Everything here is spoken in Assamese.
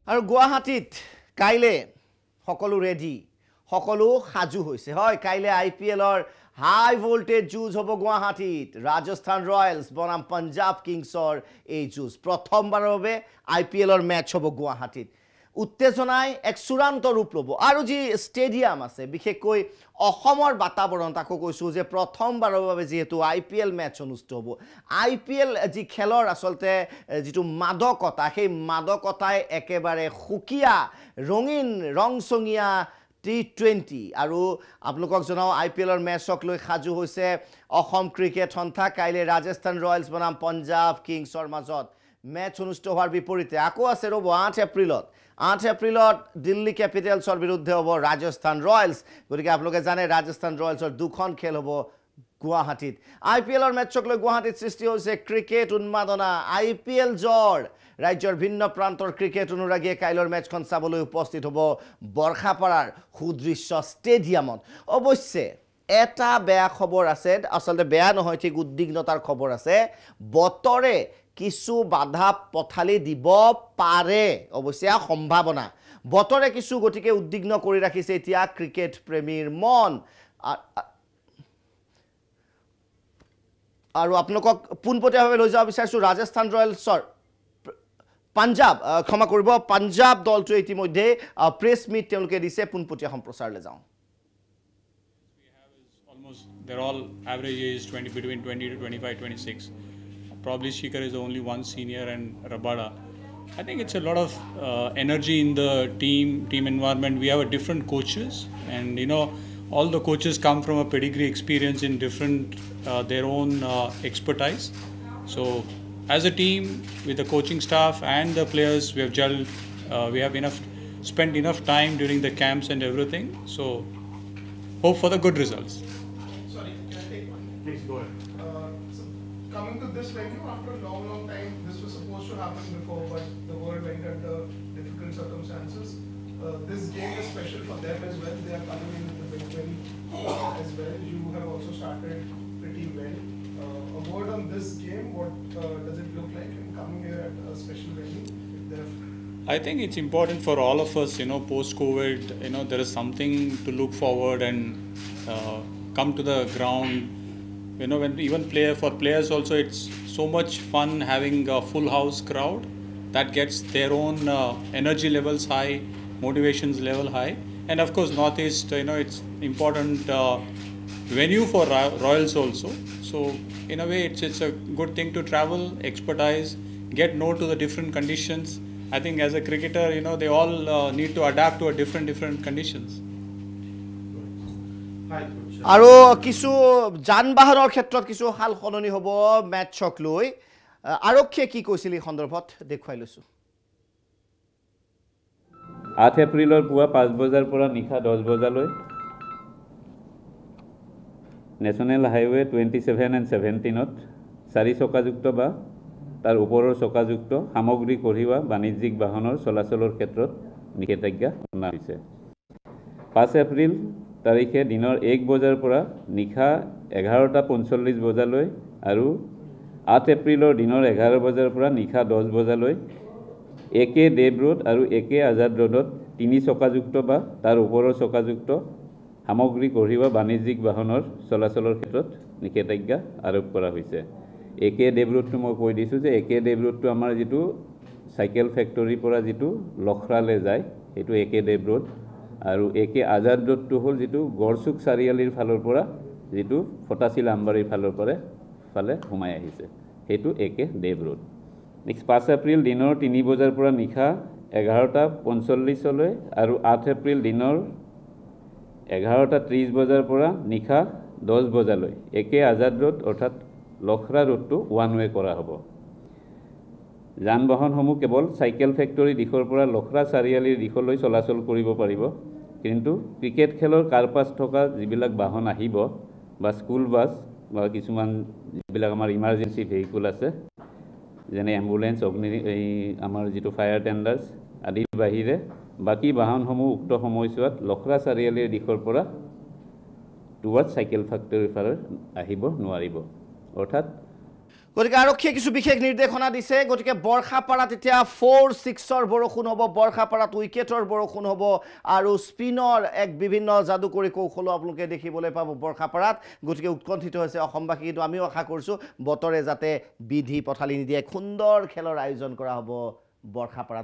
আৰু গুৱাহাটীত কাইলে সকলো ৰেডি সকলো সাজু হৈছে হয় কাইলে আইপিএলৰ হাই ভোল্টেজ যুঁজ হ'ব গুৱাহাটীত ৰাজস্থান ৰয়েলছ বনাম পঞ্জাব কিংছৰ এই যুঁজ প্ৰথমবাৰৰ বাবে আইপিএলৰ মেচ হ'ব গুৱাহাটীত উত্তেজনাই এক চূড়ান্ত ৰূপ ল'ব আৰু যি ষ্টেডিয়াম আছে বিশেষকৈ অসমৰ বাতাবৰণ তাকো কৈছোঁ যে প্ৰথমবাৰৰ বাবে যেহেতু আইপিএল মেচ অনুষ্ঠিত হ'ব আইপিএল যি খেলৰ আচলতে যিটো মাদকতা সেই মাদকতাই একেবাৰে সুকীয়া ৰঙীন ৰংচঙীয়া T20 আৰু আপোনালোকক জনাও আইপিএলৰ মেচক লৈ সাজু হৈছে অসম ক্ৰিকেট সন্থা কাইলে ৰাজস্থান ৰয়েলছ বনাম পঞ্জাব কিংছৰ মাজত মেচ অনুষ্ঠিত হোৱাৰ বিপৰীতে আকৌ আছে ৰ'ব 8 এপ্ৰিলত দিল্লী কেপিটেলছৰ বিৰুদ্ধে হ'ব ৰাজস্থান ৰয়েলছ গতিকে আপোনালোকে জানে ৰাজস্থান ৰয়েলছৰ দুখন খেল হ'ব গুৱাহাটীত আইপিএলৰ মেচক লৈ গুৱাহাটীত সৃষ্টি হৈছে ক্ৰিকেট উন্মাদনা আইপিএল জ্বৰ ৰাজ্যৰ ভিন্ন প্ৰান্তৰ ক্ৰিকেট অনুৰাগীয়ে কাইলৰ মেচখন চাবলৈ উপস্থিত হ'ব বৰখাপাৰাৰ সুদৃশ্য ষ্টেডিয়ামত অৱশ্যে এটা বেয়া খবৰ আছে আচলতে বেয়া নহয় ঠিক উদ্বিগ্নতাৰ খবৰ আছে বতৰে কিছু বাধা পথালি দিব পাৰে অৱশ্যে সম্ভাৱনা বতৰে কিছু গতিকে উদ্বিগ্ন কৰি ৰাখিছে এতিয়া ক্ৰিকেট প্ৰেমীৰ মন আৰু আপোনালোকক পোনপটীয়াভাৱে লৈ যাব বিচাৰিছোঁ ৰাজস্থান ৰয়েলছৰ পঞ্জাব ক্ষমা কৰিব পঞ্জাব দলটোৱে ইতিমধ্যে প্ৰেছ মিট তেওঁলোকে দিছে পোনপটীয়া সম্প্ৰচাৰলৈ যাওঁ They're all average age between 20 to 25, 26. Probably Shikhar is the only one senior and Rabada. I think it's a lot of energy in the team environment. We have a different coaches and all the coaches come from a pedigree experience in different their own expertise. So as a team with the coaching staff and the players we have gelled, we have spent enough time during the camps and everything. So hope for the good results. Sorry, can I take one? Please go ahead. So coming to this venue after a long time, this was supposed to happen before, but the world went under difficult circumstances. This game is special for them as well. They are coming in with a big win as well. You have also started pretty well. A word on this game, what does it look like in coming here at a special venue? I think it's important for all of us, post-COVID, there is something to look forward and come to the ground. When even for players also, it's so much fun having a full house crowd that gets their own energy levels high, motivations level high. And of course, Northeast, it's important venue for Royals also. So in a way, it's a good thing to travel, expertise, get know to the different conditions. I think as a cricketer, they all need to adapt to a different conditions. আৰু কিছু যান বাহনৰ ক্ষেত্ৰত কিছু হাল সলনি হ'ব মেচক লৈ আৰক্ষীয়ে কি কৈছিল এই সন্দৰ্ভত দেখুৱাই লৈছোঁ 8 এপ্ৰিলৰ পুৱা 5 বজাৰ পৰা নিশা 10 বজালৈ নেশ্যনেল হাইৱে 27 and 17ত 4 চকাযুক্ত বা তাৰ ওপৰৰ চকাযুক্ত সামগ্ৰী কঢ়িওৱা বাণিজ্যিক বাহনৰ চলাচলৰ ক্ষেত্ৰত নিষেধাজ্ঞা অনা হৈছে 5 এপ্ৰিল তাৰিখে দিনৰ 1 বজাৰ পৰা নিশা 11:45 বজালৈ আৰু 8 এপ্ৰিলৰ দিনৰ 11 বজাৰ পৰা নিশা 10 বজালৈ একে দেৱ ৰোড আৰু একে আজাদ ৰোডত 3 চকাযুক্ত বা তাৰ ওপৰৰ চকাযুক্ত সামগ্ৰী কঢ়িওৱা বাণিজ্যিক বাহনৰ চলাচলৰ ক্ষেত্ৰত নিষেধাজ্ঞা আৰোপ কৰা হৈছে একে দেৱ ৰোডটো মই কৈ দিছোঁ যে একে দেৱ ৰোডটো আমাৰ যিটো চাইকেল ফেক্টৰীৰ পৰা যিটো লখৰালৈ যায় সেইটো একে দেৱ ৰোড আৰু একে আজাদ ৰোডটো হ'ল যিটো গড়চুক চাৰিআলিৰ ফালৰ পৰা যিটো ফটাচিল আমবাৰীৰ ফালে সোমাই আহিছে সেইটো একে দেৱ ৰোড নেক্সট 5 এপ্ৰিল দিনৰ 3 বজাৰ পৰা নিশা 11:45 লৈ আৰু 8 এপ্ৰিল দিনৰ 11:30 বজাৰ পৰা নিশা 10 বজালৈ একে আজাদ ৰোড অৰ্থাৎ লখৰা ৰোডটো ওৱান ৱে কৰা হ'ব যান বাহনসমূহ কেৱল চাইকেল ফেক্টৰী দিশৰ পৰা লখৰা চাৰিআলিৰ দিশলৈ চলাচল কৰিব পাৰিব কিন্তু ক্ৰিকেট খেলৰ কাৰপাছ থকা যিবিলাক বাহন আহিব বা স্কুল বাছ বা কিছুমান যিবিলাক আমাৰ ইমাৰ্জেঞ্চি ভেহিকুল আছে যেনে এম্বুলেন্স আমাৰ যিটো ফায়াৰ টেণ্ডাৰ্ছ আদিৰ বাহিৰে বাকী বাহনসমূহ উক্ত সময়ছোৱাত লখৰা চাৰিআলিৰ দিশৰ পৰা টুৱাৰ্ড চাইকেল ফেক্টৰীৰ ফালে আহিব নোৱাৰিব অৰ্থাৎ গতিকে আৰক্ষীয়ে কিছু বিশেষ নিৰ্দেশনা দিছে গতিকে বৰ্ষাপাৰাত এতিয়া 4-6ৰ বৰষুণ হ'ব বৰ্ষাপাৰাত উইকেটৰ বৰষুণ হ'ব আৰু স্পিনৰ এক বিভিন্ন যাদুকৰী কৌশলো আপোনালোকে দেখিবলৈ পাব বৰ্ষাপাৰাত গতিকে উৎকণ্ঠিত হৈছে অসমবাসী কিন্তু আমিও আশা কৰিছোঁ বতৰে যাতে বিধি পথালি নিদিয়ে সুন্দৰ খেলৰ আয়োজন কৰা হ'ব বৰ্ষাপাৰাত